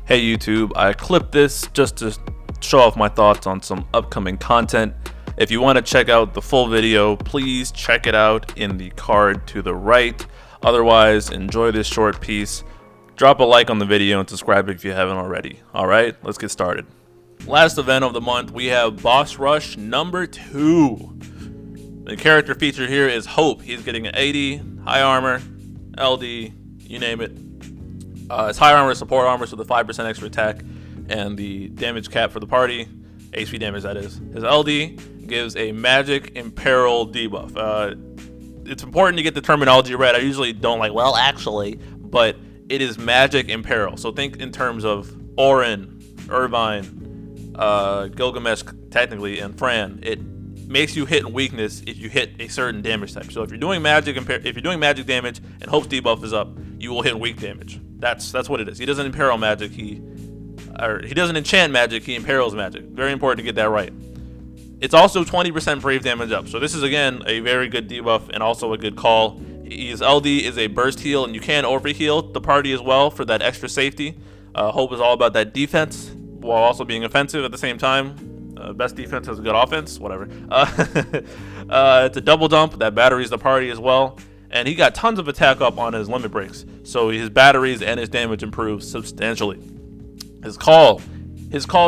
Hey YouTube, I clipped this just to show off my thoughts on some upcoming content. If you want to check out the full video, please check it out in the card to the right. Otherwise, enjoy this short piece. Drop a like on the video and subscribe if you haven't already. Alright, let's get started. Last event of the month, we have Boss Rush number 2. The character featured here is Hope. He's getting an 80, high armor, LD, you name it. It's high armor, support armor, so the 5% extra attack and the damage cap for the party, HP damage that is. His LD gives a magic imperil debuff. It's important to get the terminology right. I usually don't like, well, actually, but it is magic imperil. So think in terms of Orin, Irvine, Gilgamesh technically, and Fran. It makes you hit in weakness if you hit a certain damage type. So if you're doing magic damage and Hope's debuff is up, you will hit weak damage. That's what it is. He doesn't imperil magic. He doesn't enchant magic. He imperils magic. Very important to get that right. It's also 20% brave damage up. So this is again a very good debuff and also a good call. His LD is a burst heal, and you can overheal the party as well for that extra safety. Hope is all about that defense while also being offensive at the same time. Best defense has a good offense. Whatever. It's a double dump that batteries the party as well. And he got tons of attack up on his limit breaks, so his batteries and his damage improves substantially. His calls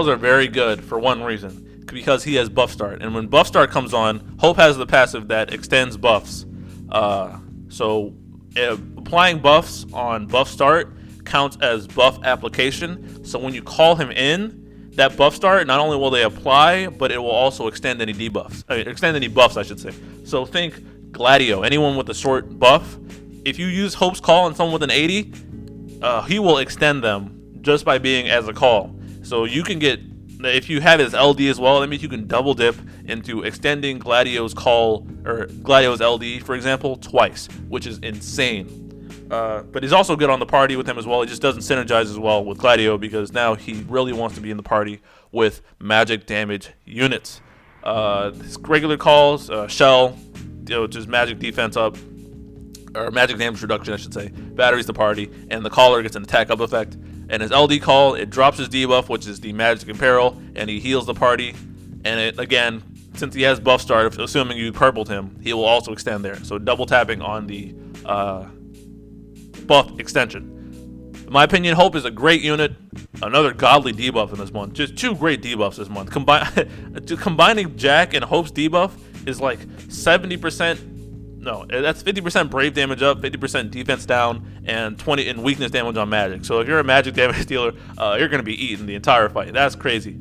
are very good for one reason, because he has buff start, and when buff start comes on, Hope has the passive that extends buffs. So applying buffs on buff start counts as buff application. So when you call him in, that buff start, not only will they apply, but it will also extend any buffs, I should say. So think Gladio, anyone with a short buff. If you use Hope's call on someone with an 80, he will extend them just by being as a call. So you can get, if you have his LD as well, that means you can double dip into extending Gladio's call or Gladio's LD, for example, twice, which is insane. But he's also good on the party with him as well. He just doesn't synergize as well with Gladio because now he really wants to be in the party with magic damage units. His regular calls, Shell, which is magic defense up, or magic damage reduction, I should say, batteries the party, and the caller gets an attack up effect. And his LD call, it drops his debuff, which is the magic imperil, and he heals the party. And it, again, since he has buff start, assuming you purpled him, he will also extend there. So double tapping on the buff extension. In my opinion, Hope is a great unit. Another godly debuff in this month. Just 2 great debuffs this month. Combining Jack and Hope's debuff is like 70%. No, that's 50% brave damage up, 50% defense down, and 20 in weakness damage on magic. So if you're a magic damage dealer, you're gonna be eating the entire fight. That's crazy.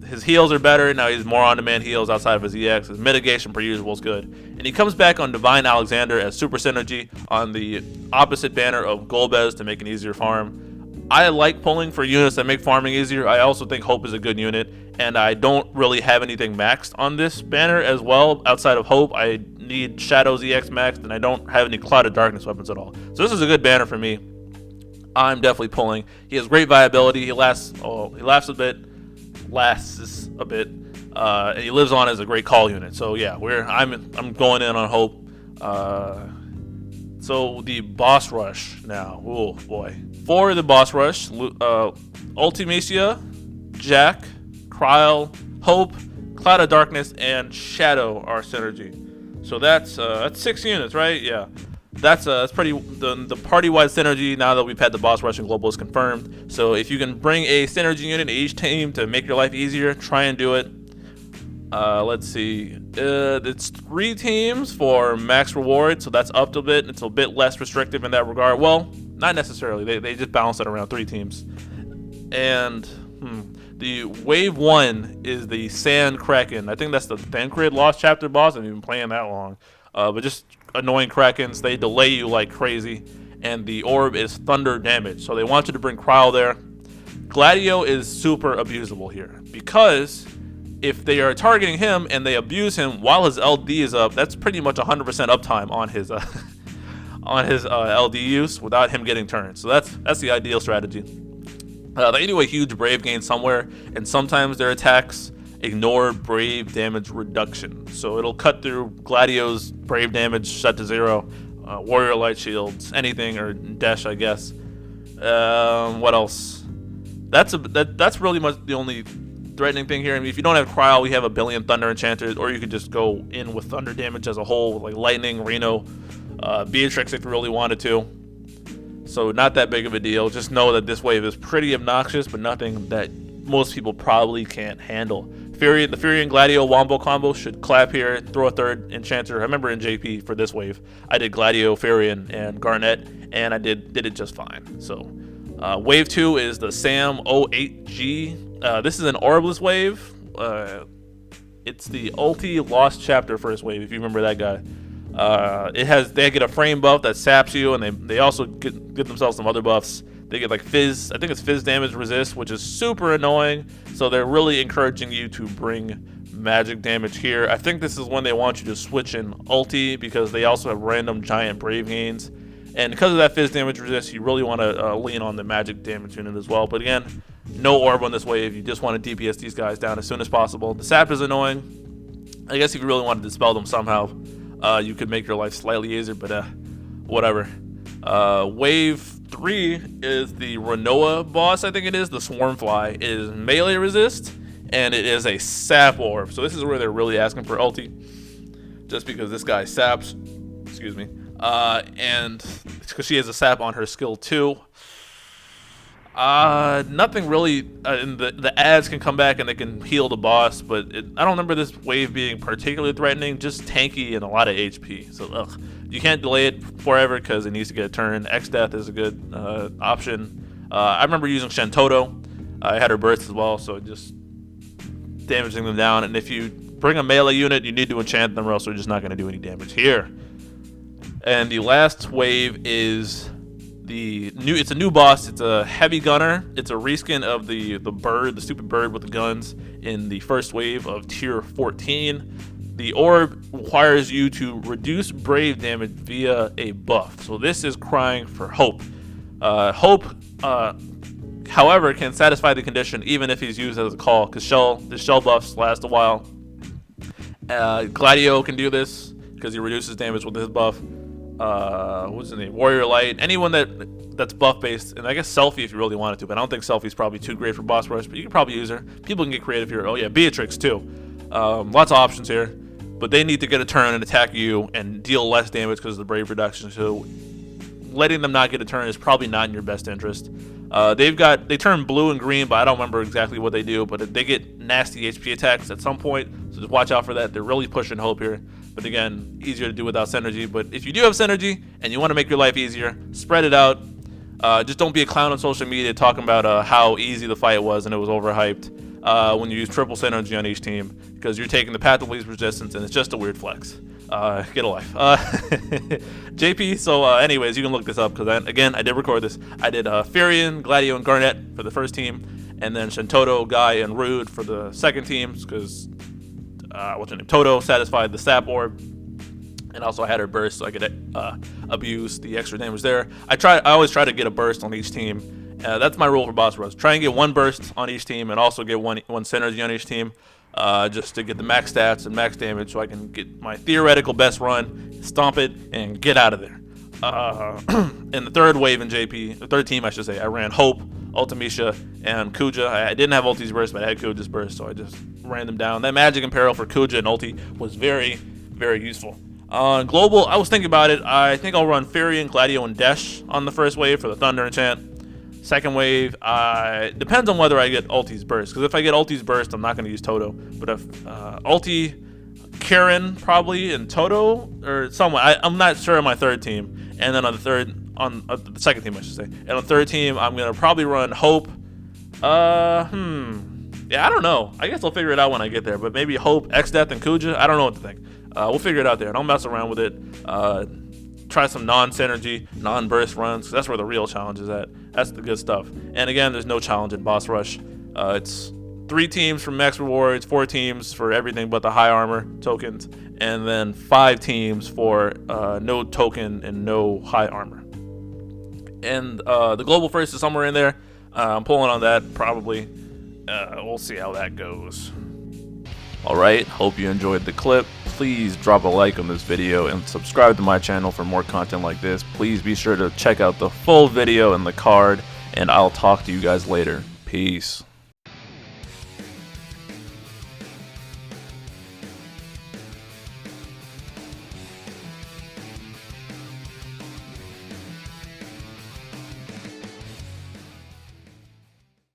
His heals are better now. He's more on-demand heals outside of his EX. His mitigation per usual is good, and he comes back on Divine Alexander as super synergy on the opposite banner of Golbez to make an easier farm. I like pulling for units that make farming easier. I also think Hope is a good unit, and I don't really have anything maxed on this banner as well. Outside of Hope, I need Shadow's EX maxed, and I don't have any Cloud of Darkness weapons at all. So this is a good banner for me. I'm definitely pulling. He has great viability. He lasts a bit, and he lives on as a great call unit. So yeah, I'm going in on Hope. So the boss rush now. Oh boy. For the boss rush, Ultimacia, Jack, Kryl, Hope, Cloud of Darkness, and Shadow are synergy. So that's 6 units, right? Yeah. That's pretty the party-wide synergy now that we've had the boss rush and global is confirmed. So if you can bring a synergy unit to each team to make your life easier, try and do it. Let's see. It's 3 teams for max reward, so that's upped a bit. It's a bit less restrictive in that regard. Well, not necessarily. They just balance it around 3 teams. And the wave 1 is the Sand Kraken. I think that's the Thancred Lost Chapter boss. I haven't been playing that long. But just annoying Krakens. They delay you like crazy. And the orb is thunder damage. So they want you to bring Kryl there. Gladio is super abusable here, because if they are targeting him and they abuse him while his LD is up, that's pretty much 100% uptime on his LD use without him getting turned. So that's the ideal strategy. They do a huge brave gain somewhere, and sometimes their attacks ignore brave damage reduction. So it'll cut through Gladio's brave damage set to 0, Warrior Light Shields, anything, or Dash, I guess. What else? that's really much the only threatening thing here. I mean, if you don't have Cryo, we have a billion Thunder Enchanters, or you could just go in with Thunder damage as a whole, like Lightning, Reno, Beatrix if you really wanted to. So not that big of a deal. Just know that this wave is pretty obnoxious, but nothing that most people probably can't handle. The Fury and Gladio Wombo combo should clap here. Throw a third Enchanter. I remember in JP for this wave, I did Gladio, Fury, and Garnet, and I did it just fine. So wave 2 is the Sam 08G. This is an Orbless wave. It's the ulti Lost Chapter first wave, if you remember that guy. They get a frame buff that saps you, and they also get themselves some other buffs. They get like Fizz, I think it's Fizz damage resist, which is super annoying. So they're really encouraging you to bring magic damage here. I think this is when they want you to switch in ulti, because they also have random giant brave gains. And because of that Fizz damage resist, you really want to lean on the magic damage unit as well. But again, no orb on this wave. You just want to DPS these guys down as soon as possible. The sap is annoying. I guess if you really want to dispel them somehow, you could make your life slightly easier, but whatever. Wave 3 is the Renoa boss, I think it is. The Swarmfly. It is melee resist, and it is a sap orb. So this is where they're really asking for ulti, just because this guy saps. Excuse me. And because she has a sap on her skill too. Nothing really. And the ads can come back and they can heal the boss, but I don't remember this wave being particularly threatening. Just tanky and a lot of HP. So you can't delay it forever because it needs to get a turn. X Death is a good option. I remember using Shantoto. I had her burst as well, so just damaging them down. And if you bring a melee unit, you need to enchant them, or else they're just not going to do any damage here. And the last wave is it's a new boss. It's a heavy gunner. It's a reskin of the bird, the stupid bird with the guns in the first wave of tier 14. The orb requires you to reduce brave damage via a buff. So this is crying for hope. Hope, however, can satisfy the condition even if he's used as a call, because the shell buffs last a while. Gladio can do this because he reduces damage with his buff. What's his name? Warrior Light. Anyone that's buff based, and I guess Selfie if you really wanted to, but I don't think Selfie's probably too great for boss rush, but you can probably use her. People can get creative here. Oh yeah, Beatrix too. Lots of options here, but they need to get a turn and attack you and deal less damage because of the brave reduction. So letting them not get a turn is probably not in your best interest. They turn blue and green, but I don't remember exactly what they do, but they get nasty HP attacks at some point, so just watch out for that. They're really pushing hope here. But again, easier to do without synergy. But if you do have synergy and you want to make your life easier, spread it out. Just don't be a clown on social media talking about how easy the fight was and it was overhyped when you use triple synergy on each team, because you're taking the path of least resistance and it's just a weird flex. Get a life. JP, so anyways, you can look this up, because again, I did record this. I did Furion, Gladio, and Garnet for the first team, and then Shantoto, Guy, and Rude for the second teams, because what's her name? Toto satisfied the sap orb, and also I had her burst, so I could abuse the extra damage there. I always try to get a burst on each team. That's my rule for boss rush. Try and get one burst on each team, and also get one synergy on each team, just to get the max stats and max damage, so I can get my theoretical best run, stomp it, and get out of there. In the third wave in JP, the third team I should say, I ran Hope, Ultimisha, and Kuja. I didn't have Ulti's burst, but I had Kuja's burst, so I just ran them down. That magic imperil for Kuja and Ulti was very, very useful. On global, I was thinking about it. I think I'll run Furion, Gladio, and Desh on the first wave for the Thunder enchant. Second wave, depends on whether I get Ulti's burst, because if I get Ulti's burst, I'm not going to use Toto. But if Ulti, Karen probably, and Toto, or someone, I'm not sure on my third team. And then on the second team I should say. And on the third team, I'm going to probably run Hope. Yeah, I don't know. I guess I'll figure it out when I get there. But maybe Hope, X-Death, and Kuja. I don't know what to think. We'll figure it out there. Don't mess around with it. Try some non-synergy, non-burst runs, because that's where the real challenge is at. That's the good stuff. And again, there's no challenge in Boss Rush. It's 3 teams for max rewards, 4 teams for everything but the high armor tokens, and then 5 teams for no token and no high armor. And the global first is somewhere in there. I'm pulling on that probably. We'll see how that goes. Alright, hope you enjoyed the clip. Please drop a like on this video and subscribe to my channel for more content like this. Please be sure to check out the full video and the card, and I'll talk to you guys later. Peace.